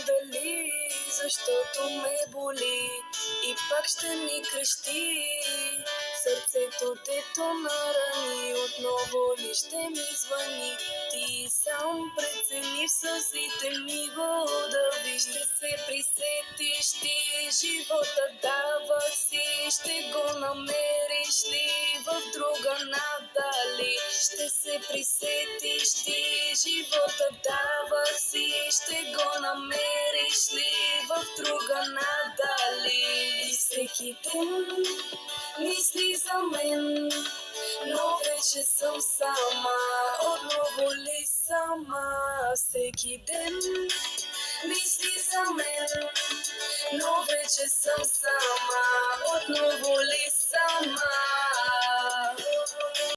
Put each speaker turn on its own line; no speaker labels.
дали, защото ме боли и пак ще ми крещи. Сърцето дето нарани, отново ли ще ми звъни? Ти сам прецени, в сълзите ми го удави. Ще се присетиш ти, живота давах си, ще го намериш ли в друга надали? Ще се присетиш ти, живота давах си, ще го намериш ли в друга надали? И всеки ден мисли за мен, но вече съм сама, отново ли сама? Всеки ден мисли за мен, но вече съм сама, отново ли сама?